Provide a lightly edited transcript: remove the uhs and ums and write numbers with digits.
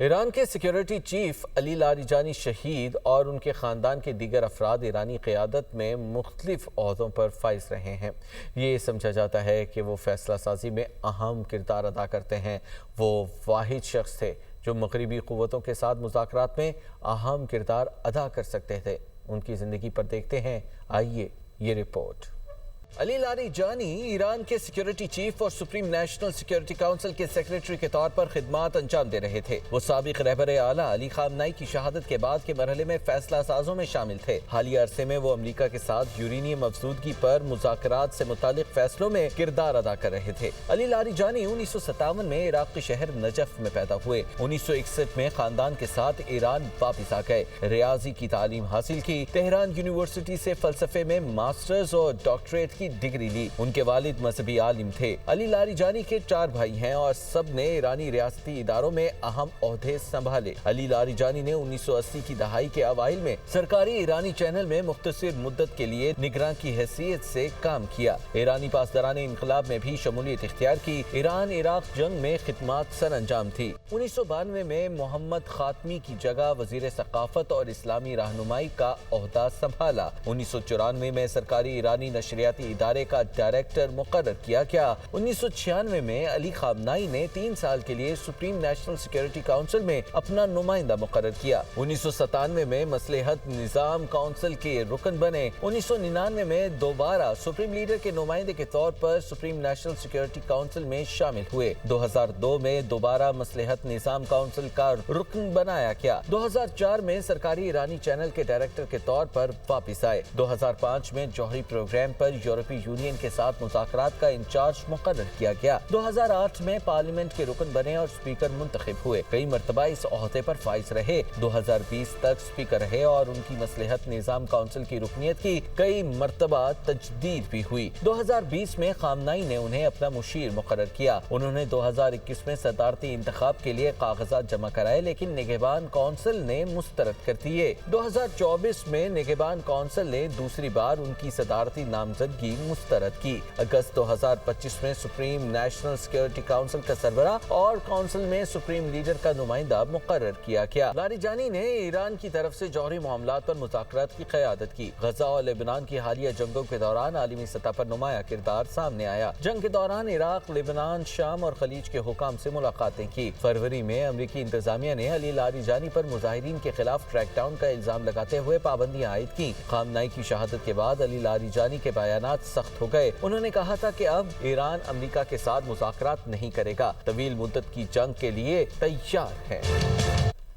ایران کے security chief علی Larijani شہید اور ان کے خاندان کے دیگر افراد ایرانی قیادت میں مختلف عہدوں پر فائز رہے ہیں۔ یہ سمجھا جاتا ہے کہ وہ فیصلہ سازی میں اہم کردار ادا کرتے ہیں۔ وہ واحد شخص تھے جو مغربی قوتوں کے ساتھ مذاکرات میں اہم کردار ادا کر سکتے تھے۔ ان کی زندگی پر دیکھتے ہیں، آئیے یہ رپورٹ۔ علی لاریجانی ایران کے سیکیورٹی چیف اور سپریم نیشنل سیکیورٹی کونسل کے سیکریٹری کے طور پر خدمات انجام دے رہے تھے۔ وہ سابق رہبر اعلیٰ علی خامنائی کی شہادت کے بعد کے مرحلے میں فیصلہ سازوں میں شامل تھے۔ حالیہ عرصے میں وہ امریکہ کے ساتھ یورینیم افزودگی پر مذاکرات سے متعلق فیصلوں میں کردار ادا کر رہے تھے۔ علی لاریجانی 1957 میں عراق کے شہر نجف میں پیدا ہوئے۔ 1961 میں خاندان کے ساتھ ایران واپس آ گئے۔ ریاضی کی تعلیم حاصل کی۔ تہران یونیورسٹی سے فلسفے میں ماسٹرز اور ڈاکٹریٹ کی ڈگری لی۔ ان کے والد مذہبی عالم تھے۔ علی لاریجانی کے 4 بھائی ہیں اور سب نے ایرانی ریاستی اداروں میں اہم عہدے سنبھالے۔ علی لاریجانی نے 1980 کی دہائی کے اوائل میں سرکاری ایرانی چینل میں مختصر مدت کے لیے نگراں کی حیثیت سے کام کیا۔ ایرانی پاسداران انقلاب میں بھی شمولیت اختیار کی۔ ایران عراق جنگ میں خدمات سر انجام تھی۔ 1992 میں محمد خاتمی کی جگہ وزیر ثقافت اور اسلامی رہنمائی کا عہدہ سنبھالا۔ 1994 میں سرکاری ایرانی نشریاتی ادارے کا ڈائریکٹر مقرر کیا گیا۔ 1996 میں علی خامنائی نے 3 سال کے لیے سپریم نیشنل سیکیورٹی کونسل میں اپنا نمائندہ مقرر کیا۔ 1997 میں مصلحت نظام کونسل کے رکن بنے۔ 1999 میں دوبارہ سپریم لیڈر کے نمائندے کے طور پر سپریم نیشنل سیکیورٹی کونسل میں شامل ہوئے۔ 2002 میں دوبارہ مصلحت نظام کونسل کا رکن بنایا گیا۔ 2004 میں سرکاری ایرانی چینل کے ڈائریکٹر کے طور پر واپس آئے۔ 2005 میں جوہری پروگرام پر یورپی یونین کے ساتھ مذاکرات کا انچارج مقرر کیا گیا۔ 2008 میں پارلیمنٹ کے رکن بنے اور سپیکر منتخب ہوئے۔ کئی مرتبہ اس عہدے پر فائز رہے۔ 2020 تک سپیکر رہے اور ان کی مصلحت نظام کونسل کی رکنیت کی کئی مرتبہ تجدید بھی ہوئی۔ 2020 میں خامنائی نے انہیں اپنا مشیر مقرر کیا۔ انہوں نے 2021 میں صدارتی انتخاب کے لیے کاغذات جمع کرائے لیکن نگہبان کونسل نے مسترد کر دیے۔ 2024 میں نگہبان کونسل نے دوسری بار ان کی صدارتی نامزدگی مسترد کی۔ اگست 2025 میں سپریم نیشنل سیکیورٹی کونسل کا سربراہ اور کونسل میں سپریم لیڈر کا نمائندہ مقرر کیا گیا۔ لاریجانی نے ایران کی طرف سے جوہری معاملات پر مذاکرات کی قیادت کی۔ غزہ اور لبنان کی حالیہ جنگوں کے دوران عالمی سطح پر نمایاں کردار سامنے آیا۔ جنگ کے دوران عراق، لبنان، شام اور خلیج کے حکام سے ملاقاتیں کی۔ فروری میں امریکی انتظامیہ نے علی لاریجانی پر مظاہرین کے خلاف ٹریک ڈاؤن کا الزام لگاتے ہوئے پابندیاں عائد کی۔ خامنائی کی شہادت کے بعد علی لاریجانی کے بیانات سخت ہو گئے۔ انہوں نے کہا تھا کہ اب ایران امریکہ کے ساتھ مذاکرات نہیں کرے گا، طویل مدت کی جنگ کے لیے تیار ہے۔